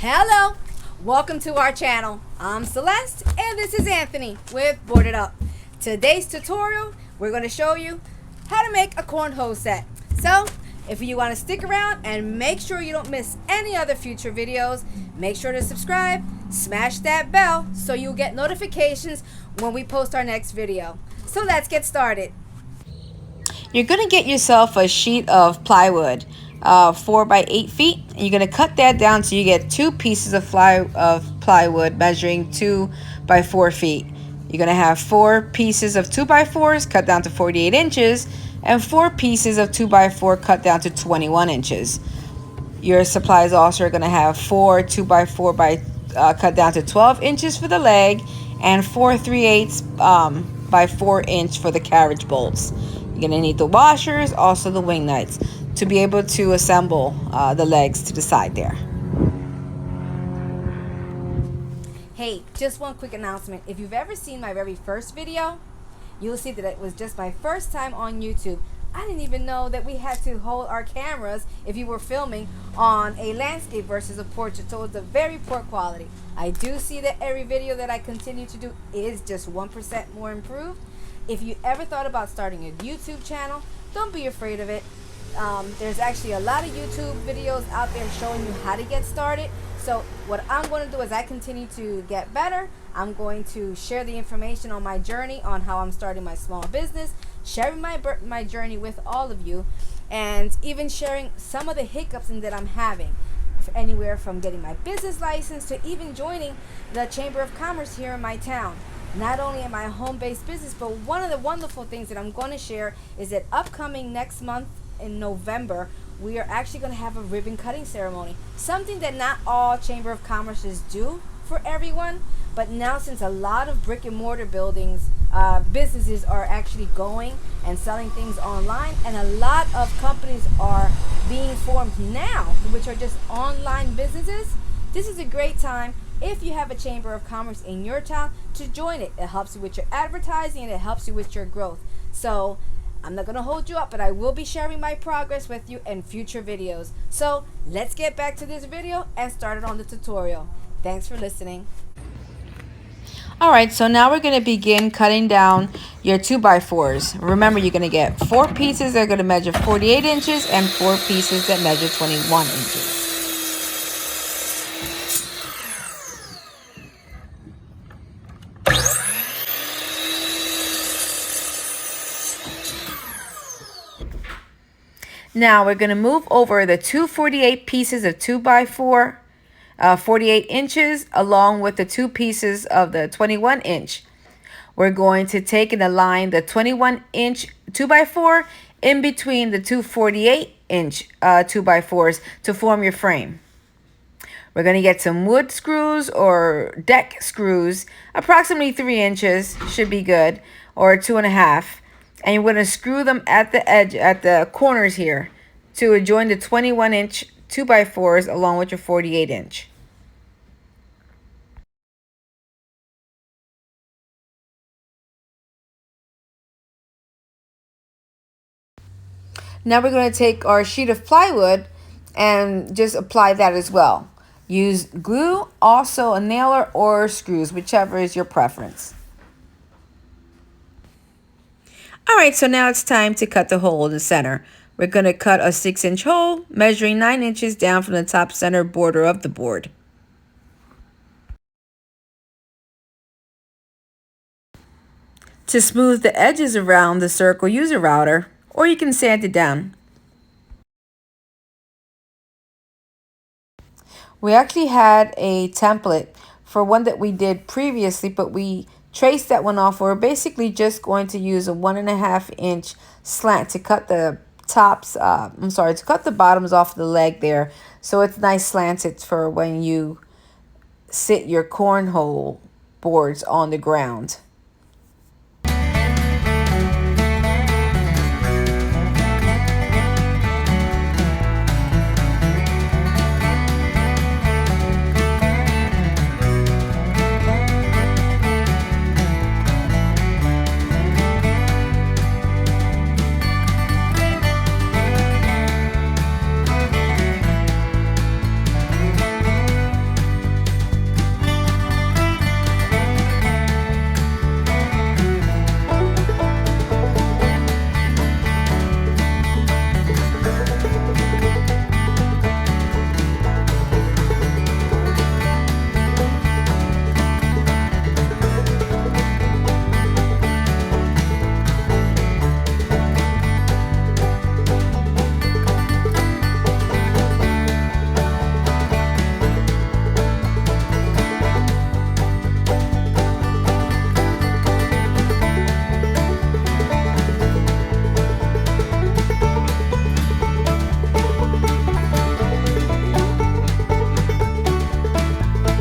Hello, welcome to our channel. I'm Celeste and this is Anthony with Board It Up. Today's tutorial, we're going to show you how to make a cornhole set. So if you want to stick around and make sure you don't miss any other future videos, make sure to subscribe, smash that bell so you'll get notifications when we post our next video. So let's get started. You're going to get yourself a sheet of plywood, 4 by 8 feet. And you're going to cut that down so you get 2 pieces of plywood measuring 2 by 4 feet. You're going to have 4 pieces of 2 by 4s cut down to 48 inches and 4 pieces of 2 by 4 cut down to 21 inches. Your supplies also are going to have 4 2 by 4 cut down to 12 inches for the leg and 4 3/8 by 4 inch for the carriage bolts. You're going to need the washers, also the wing nuts, to be able to assemble the legs to the side there. Hey, just one quick announcement. If you've ever seen my very first video, you'll see that it was just my first time on YouTube. I didn't even know that we had to hold our cameras if you were filming on a landscape versus a portrait, so it's a very poor quality. I do see that every video that I continue to do is just 1% more improved. If you ever thought about starting a YouTube channel, don't be afraid of it. There's actually a lot of YouTube videos out there showing you how to get started. So what I'm going to do as I continue to get better, I'm going to share the information on my journey on how I'm starting my small business, sharing my journey with all of you, and even sharing some of the hiccups that I'm having, anywhere from getting my business license to even joining the Chamber of Commerce here in my town. Not only am I a home-based business, but one of the wonderful things that I'm going to share is that upcoming next month in November, we are actually going to have a ribbon cutting ceremony. Something that not all Chamber of Commerces do for everyone, but now since a lot of brick and mortar businesses are actually going and selling things online, and a lot of companies are being formed now, which are just online businesses, this is a great time if you have a Chamber of Commerce in your town to join it. It helps you with your advertising and it helps you with your growth. So I'm not going to hold you up, but I will be sharing my progress with you in future videos. So let's get back to this video and start it on the tutorial. Thanks for listening. Alright, so now we're going to begin cutting down your 2 by 4s. Remember, you're going to get 4 pieces that are going to measure 48 inches and 4 pieces that measure 21 inches. Now we're going to move over the 2 48 pieces of 2 by 4, 48 inches, along with the 2 pieces of the 21 inch. We're going to take and align the 21 inch 2 by 4 in between the 2 48 inch 2 by 4s to form your frame. We're going to get some wood screws or deck screws, approximately 3 inches should be good, or 2.5. And you're going to screw them at the edge, at the corners here, to join the 21 inch 2 by 4s along with your 48 inch. Now we're going to take our sheet of plywood and just apply that as well. Use glue, also a nailer or screws, whichever is your preference. Alright, so now it's time to cut the hole in the center. We're going to cut a 6-inch hole, measuring 9 inches down from the top center border of the board. To smooth the edges around the circle, use a router, or you can sand it down. We actually had a template for one that we did previously, but we traced that one off. We're basically just going to use a 1.5 inch slant to cut the to cut the bottoms off the leg there, so it's nice slanted for when you sit your cornhole boards on the ground.